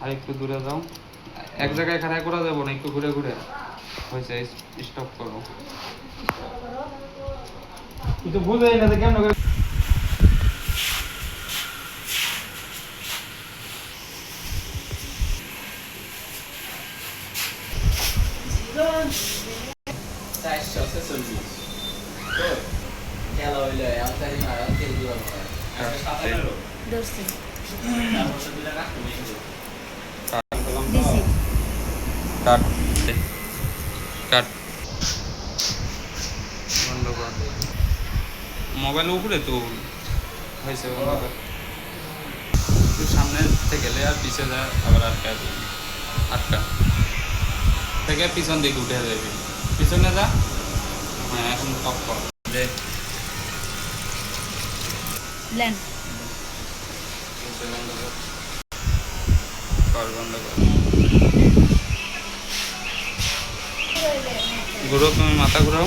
আর একটু দূরে যাও, এক জায়গায় খাড়া করা যাবো না, একটু ঘুরে ঘুরে হয়েছে, স্টপ করো। কিন্তু বুঝাই না যে কেমন কাট কাট বন্ধ কর, মোবাইল উপরে তো হয়েছে বন্ধ কর। একটু সামনে থেকে গেলে আর পিছিয়ে যায়, আবার আটকা আটকা থেকে পিছন দিকে উঠে যাবে, পিছনে যা। হ্যাঁ এখন টপ কর যে বন্ধ কর। ঘুরো, তুমি মাথা ঘুরাও।